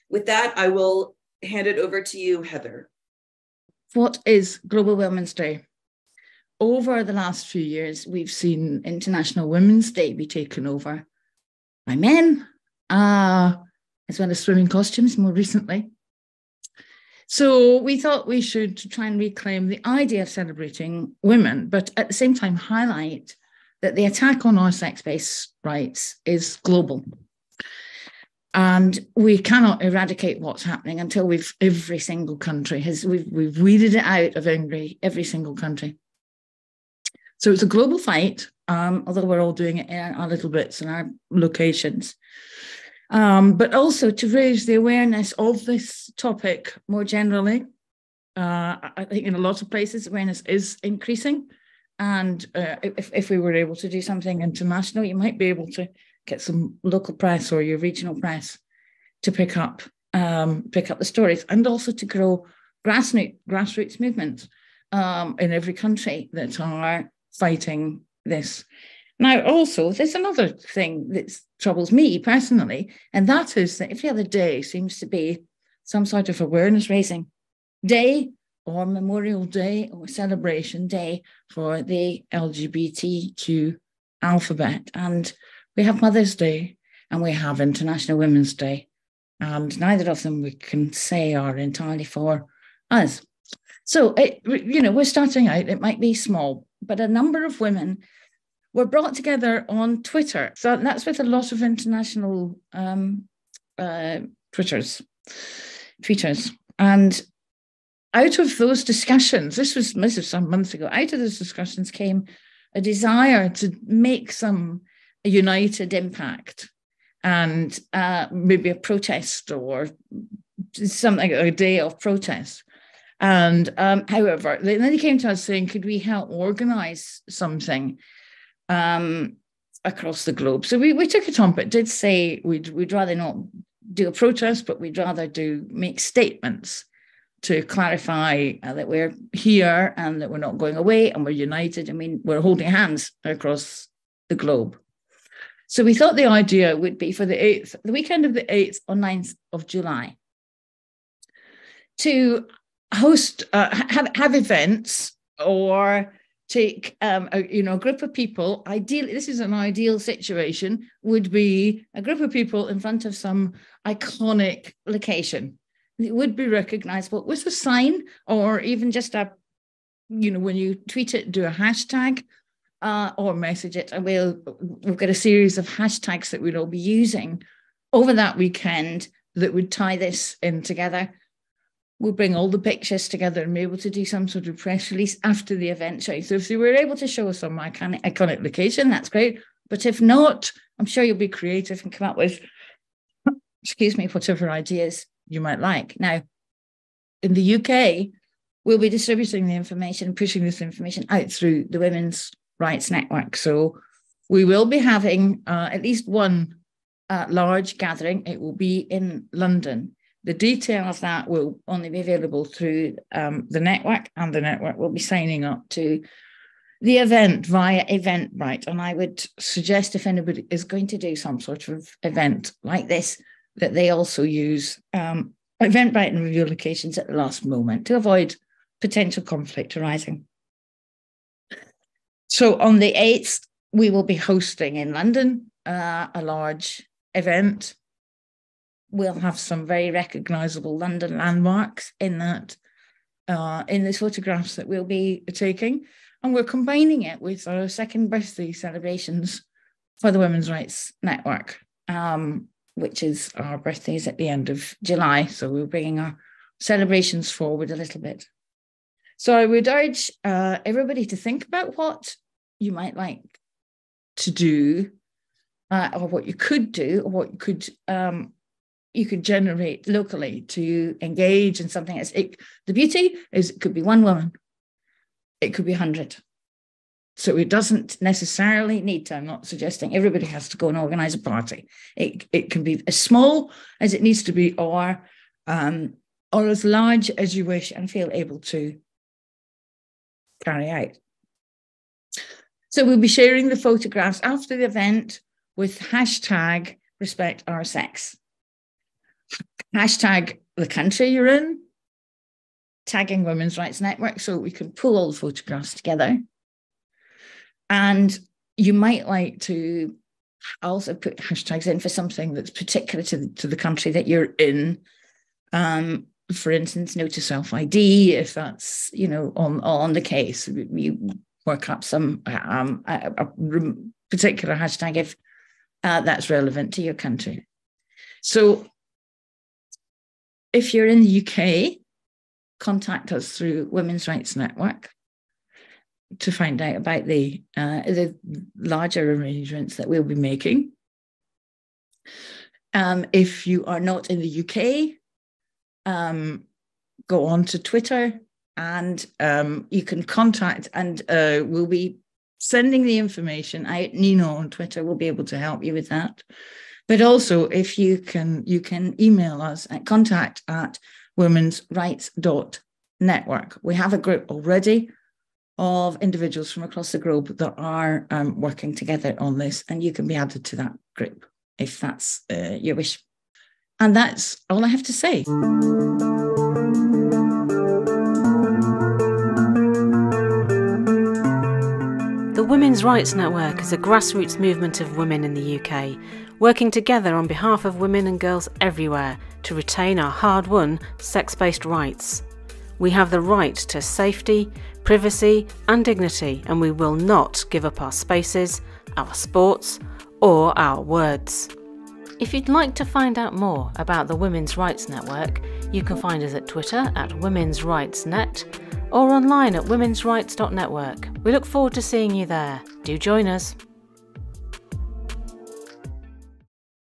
With that, I will hand it over to you, Heather. What is Global Women's Day? Over the last few years, we've seen International Women's Day be taken over by men, as well as swimming costumes more recently. So we thought we should try and reclaim the idea of celebrating women, but at the same time highlight that the attack on our sex-based rights is global. And we cannot eradicate what's happening until every single country we've weeded it out of every single country. So it's a global fight, although we're all doing it in our little bits in our locations. But also to raise the awareness of this topic more generally. I think in a lot of places, awareness is increasing. And if we were able to do something international, you might be able to get some local press or your regional press to pick up the stories, and also to grow grassroots movements in every country that are fighting this. Now, also, there's another thing that troubles me personally, and that is that every other day seems to be some sort of awareness raising day or Memorial Day or celebration day for the LGBTQ alphabet. And we have Mother's Day and we have International Women's Day, and neither of them we can say are entirely for us. So, we're starting out, it might be small, but a number of women were brought together on Twitter. So that's with a lot of international tweeters. And out of those discussions, this was some months ago, out of those discussions came a desire to make some united impact, and maybe a protest or something, a day of protest. And however, then they came to us saying, could we help organize something across the globe? So we took it on, but did say we'd rather not do a protest, but we'd rather make statements to clarify that we're here and that we're not going away and we're united. I mean, we're holding hands across the globe. So we thought the idea would be for the weekend of the 8th or 9th of July, to host, have events, or take a group of people. Ideally, this is an ideal situation, would be a group of people in front of some iconic location. It would be recognizable with a sign, or even just when you tweet it, do a hashtag or message it. And we've got a series of hashtags that we'll all be using over that weekend that would tie this in together. We'll bring all the pictures together and be able to do some sort of press release after the event. So if you were able to show us some iconic location, that's great. But if not, I'm sure you'll be creative and come up with, whatever ideas you might like. Now, in the UK, we'll be distributing the information, pushing this information out through the Women's Rights Network. So we will be having at least one large gathering. It will be in London. The detail of that will only be available through the network, and the network will be signing up to the event via Eventbrite. And I would suggest, if anybody is going to do some sort of event like this, that they also use Eventbrite and review locations at the last moment to avoid potential conflict arising. So on the 8th, we will be hosting in London a large event. We'll have some very recognisable London landmarks in the photographs that we'll be taking. And we're combining it with our second birthday celebrations for the Women's Rights Network, which is our birthdays at the end of July. So we're bringing our celebrations forward a little bit. So I would urge everybody to think about what you might like to do, or what you could do, or what you could generate locally to engage in something. The beauty is it could be one woman, it could be 100. So it doesn't necessarily need to, I'm not suggesting everybody has to go and organise a party. It can be as small as it needs to be, or as large as you wish and feel able to carry out. So we'll be sharing the photographs after the event with hashtag #RespectOurSex. hashtag the country you're in, tagging Women's Rights Network so we can pull all the photographs together. And you might like to also put hashtags in for something that's particular to the country that you're in. For instance, no to self-ID, if that's, on the case. You work up some a particular hashtag if that's relevant to your country. So if you're in the UK, contact us through Women's Rights Network to find out about the larger arrangements that we'll be making. If you are not in the UK, go on to Twitter and you can contact, and we'll be sending the information out. Nino on Twitter will be able to help you with that. But also, if you can email us at contact@womensrights.network. We have a group already of individuals from across the globe that are working together on this, and you can be added to that group if that's your wish. And that's all I have to say. The Women's Rights Network is a grassroots movement of women in the UK, working together on behalf of women and girls everywhere to retain our hard-won sex-based rights. We have the right to safety, privacy and dignity, and we will not give up our spaces, our sports or our words. If you'd like to find out more about the Women's Rights Network, you can find us at Twitter @WomensRightsNet or online at womensrights.network. We look forward to seeing you there. Do join us.